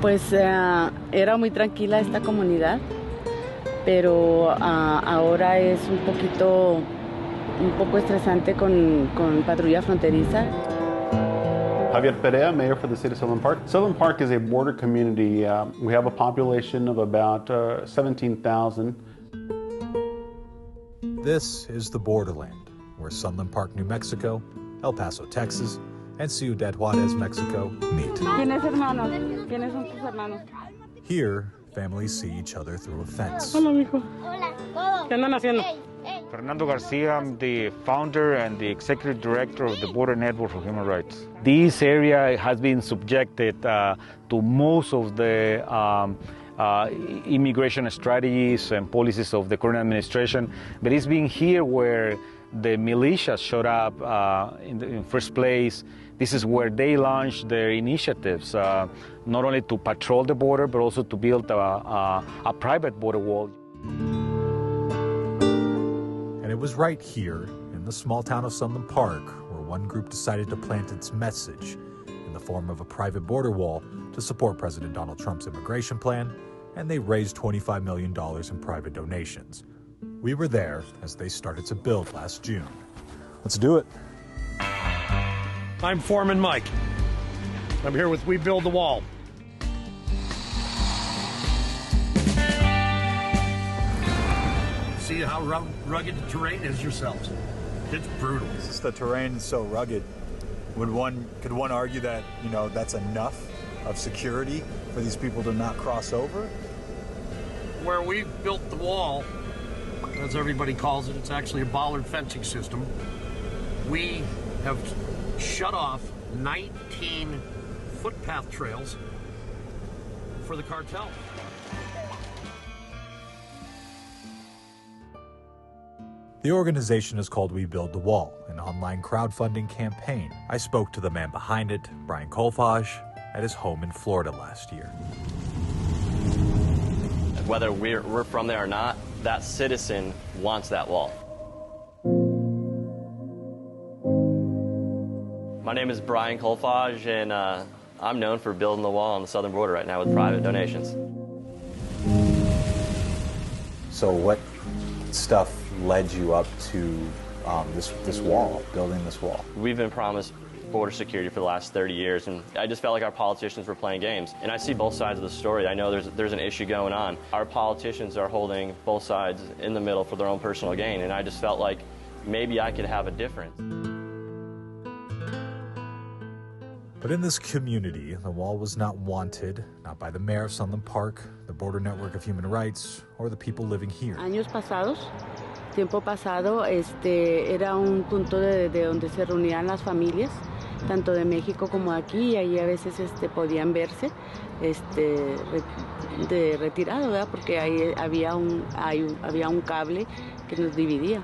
Pues era muy tranquila esta comunidad, pero ahora es un poco estresante con patrulla fronteriza. Javier Perea, mayor for the city of Sutherland Park. Sutherland Park is a border community. We have a population of about 17,000. This is the borderland, where Sunland Park, New Mexico, El Paso, Texas, and Ciudad Juarez, Mexico meet. ¿Tienes hermanos? ¿Quiénes son tus hermanos? Here, families see each other through a fence. Hola, mijo. Hola. ¿Qué andan haciendo? Fernando Garcia, I'm the founder and the executive director of the Border Network for Human Rights. This area has been subjected to most of the immigration strategies and policies of the current administration, but it's been here where the militia showed up in first place. This is where they launched their initiatives, not only to patrol the border, but also to build a private border wall. And it was right here, in the small town of Sunland Park, where one group decided to plant its message in the form of a private border wall to support President Donald Trump's immigration plan, and they raised $25 million in private donations. We were there as they started to build last June. Let's do it. I'm Foreman Mike. I'm here with We Build the Wall. See how rugged the terrain is yourselves. It's brutal. Since the terrain is so rugged, could one argue that, that's enough of security for these people to not cross over? Where we built the wall, as everybody calls it, it's actually a bollard fencing system. We have shut off 19 footpath trails for the cartel. The organization is called We Build the Wall, an online crowdfunding campaign. I spoke to the man behind it, Brian Hoppough, at his home in Florida last year. Whether we're from there or not, that citizen wants that wall. My name is Brian Hoppough, and I'm known for building the wall on the southern border right now with private donations. So what stuff led you up to this wall, building this wall? We've been promised border security for the last 30 years, and I just felt like our politicians were playing games. And I see both sides of the story. I know there's an issue going on. Our politicians are holding both sides in the middle for their own personal gain, and I just felt like maybe I could have a difference. But in this community, the wall was not wanted, not by the mayor of Sunland Park, the Border Network of Human Rights, or the people living here. Años pasados, tiempo pasado, era un punto de donde se reunían las familias, tanto de México como de aquí, y ahí a veces podían verse de retirado, ¿verdad? Porque ahí había un cable que nos dividía.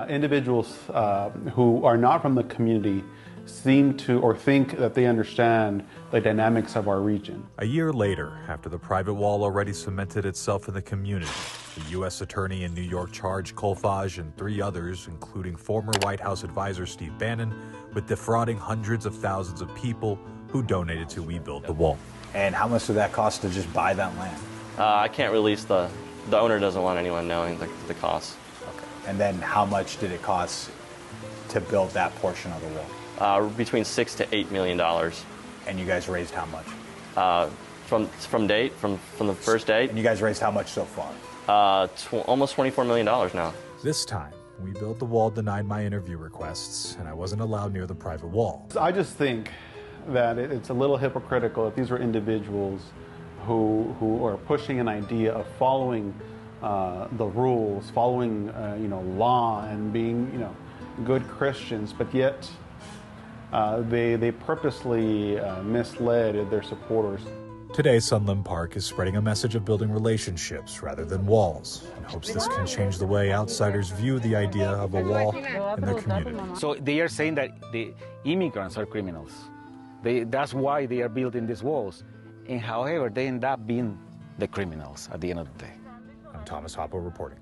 Individuals who are not from the community seem to or think that they understand the dynamics of our region. A year later, after the private wall already cemented itself in the community, the U.S. Attorney in New York charged Hoppough and 3 others, including former White House advisor Steve Bannon, with defrauding hundreds of thousands of people who donated to We Build the Wall. And how much did that cost to just buy that land? I can't release the owner doesn't want anyone knowing the cost. Okay. And then how much did it cost to build that portion of the wall? Between $6 to $8 million. And you guys raised how much? From the first date. And you guys raised how much so far? Almost $24 million now. This time, We Build the Wall denied my interview requests, and I wasn't allowed near the private wall. I just think that it's a little hypocritical that these are individuals who are pushing an idea of following the rules, following law, and being good Christians, but yet they purposely misled their supporters. Today, Sunland Park is spreading a message of building relationships rather than walls, and hopes this can change the way outsiders view the idea of a wall in their community. So they are saying that the immigrants are criminals. That's why they are building these walls. And however, they end up being the criminals at the end of the day. I'm Tomas Hoppough reporting.